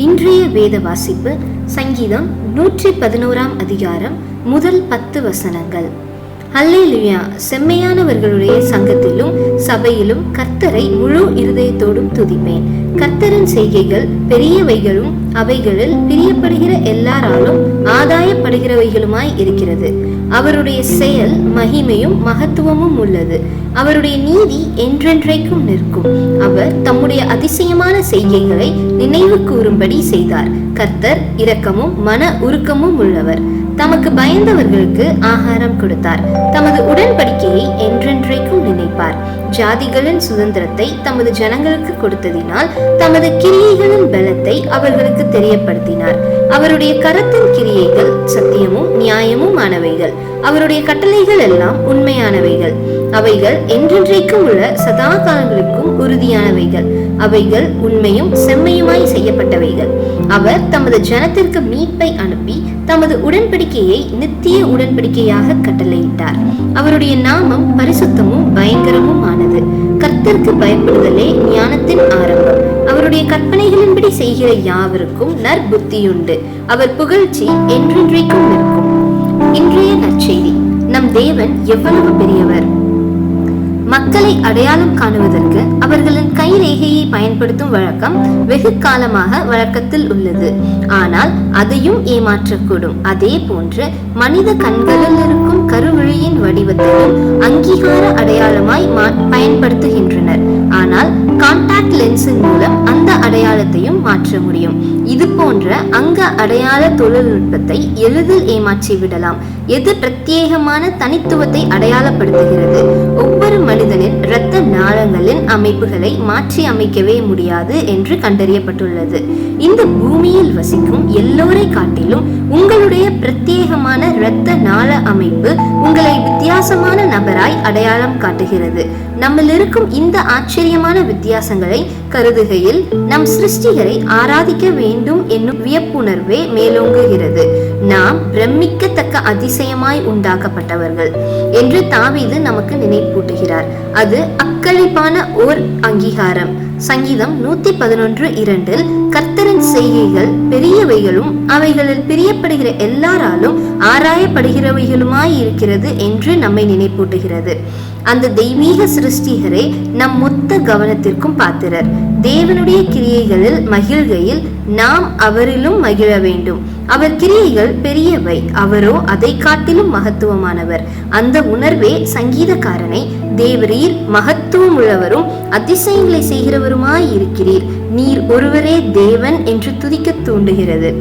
இன்றைய வேத வாசிப்பு சங்கீதம் 111 அதிகாரம் முதல் 10 வசனங்கள். அல்லேலூயா! செம்மையானவர்களுடைய சங்கத்திலும் சபையிலும் கர்த்தரை முழு இருதயத்தோடும் துதிப்பேன். கர்த்தரின் செய்கைகள் பெரியவைகளும் அவைகளில் பிரியப்படுகிற எல்லாராலும் ஆதாயப்படுகிறவைகளுமாய் இருக்கிறது. அவருடைய செயல் மகிமையும் மகத்துவமும் உள்ளது. அவருடைய நீதி என்றென்றைக்கும் நிற்கும். அவர் தம்முடைய அதிசயமான செய்கைகளை நினைவு கூறும்படி செய்தார். கர்த்தர் இரக்கமும் மன உருக்கமும் உள்ளவர். தமக்கு பயந்தவர்களுக்கு ஆகாரம் கொடுத்தார். தமது உடன்படிக்கையை என்றென்றைக்கும் நினைப்பார். ஜாதிகளின் சுதந்திரத்தை தமது ஜனங்களுக்கு கொடுத்ததினால் தமது கிரியைகளின் பலத்தை அவர்களுக்கு தெரியப்படுத்தினார். அவருடைய கரத்தின் கிரியைகள் சத்தியமும் நியாயமும் ஆனவைகள். அவருடைய கட்டளைகள் எல்லாம் உண்மையானவைகள். அவைகள் என்றென்றைக்கும் உள்ள சதா காலங்களுக்கும் உறுதியானவைகள். அவைகள் உண்மையும் செம்மையுமாய் செய்யப்பட்டவைகள். அவர் தமது ஜனத்திற்கு மீட்பை அனுப்பி தமது உடன்படிக்கையை நித்திய உடன்படிக்கையாக கட்டளையிட்டார். அவருடைய நாமம் பரிசுத்தமும் பயங்கரமும் ஆனது. கர்த்தருக்கு பயப்படுதலே ஞானத்தின் ஆரம்பம். அவருடைய கற்பனைகளின்படி செய்கிற யாவருக்கும் நற்புத்தியுண்டு. அவர் புகழ்ச்சி என்றென்றைக்கும் நிற்கும். இன்றைய நற்செய்தி. நம் தேவன் எவ்வளவு பெரியவர்! மக்களை அடையாளம் காணுவதற்கு அவர்களின் கைரேகையை பயன்படுத்தும் வழக்கம் வெகு காலமாக வழக்கத்தில் உள்ளது. ஆனால் அதையும் ஏமாற்றக்கூடும். அதே போன்று மனித கண்களில் இருக்கும் கருவிழியின் வடிவத்தையும் அங்கீகார அடையாளமாய் பயன்படுத்துகின்றனர். ஆனால் கான்டாக்ட் லென்ஸின் மூலம் அந்த அடையாளத்தையும் மாற்ற முடியும். இது போன்ற அங்க அடையாள தொழில்நுட்பத்தை எளிதில் ஏமாற்றி விடலாம். எது பிரத்யேகமான தனித்துவத்தை அடையாளப்படுத்துகிறது? ஒவ்வொரு மனிதனின் இரத்த நாளங்களின் அமைப்புகளை மாற்றி அமைக்கவே முடியாது என்று கண்டறியப்பட்டுள்ளது. இந்த பூமியில் வசிக்கும் எல்லோரை காட்டிலும் உங்களுடைய பிரத்யேகமான இரத்த நாள அமைப்பு உங்களை வித்தியாசமான நபராய் அடையாளம் காட்டுகிறது. நம்மில் இருக்கும் இந்த ஆச்சரியமான வித்தியாசங்களை கருதுகையில் நம் சிருஷ்டிகரை ஆராதிக்க வேண்டும் என்னும் வியப்புணர்வே மேலோங்குகிறது. நாம் பிரமிக்கத்தக்க அதிசயமாய் உண்டாக்கப்பட்டவர்கள் என்று தாவீது நமக்கு நினைப்பூட்டுகிறார். அது அக்களிப்பான ஓர் அங்கீகாரம். சங்கீதம் 111:2 கர்த்தரின் செய்கைகள் பெரியவைகளும் அவைகளில் பிரியப்படுகிற எல்லாராலும் ஆராயப்படுகிறவைகளுமாய் இருக்கிறது என்று நம்மை நினைப்பூட்டுகிறது. அந்த தெய்வீக சிருஷ்டிகரே நம் மொத்த கவனத்திற்கும் பாத்திரர். தேவனுடைய கிரியைகளில் மகிழ்கையில் நாம் அவரிலும் மகிழ வேண்டும். அவர் கிரியைகள் பெரியவை, அவரோ அதை காட்டிலும் மகத்துவமானவர். அந்த உணர்வே சங்கீதக்காரனை தேவரீர் மகத்துவம் உள்ளவரும் அதிசயங்களை செய்கிறவருமாய் இருக்கிறீர், நீர் ஒருவரே தேவன் என்று துதிக்க தூண்டுகிறது.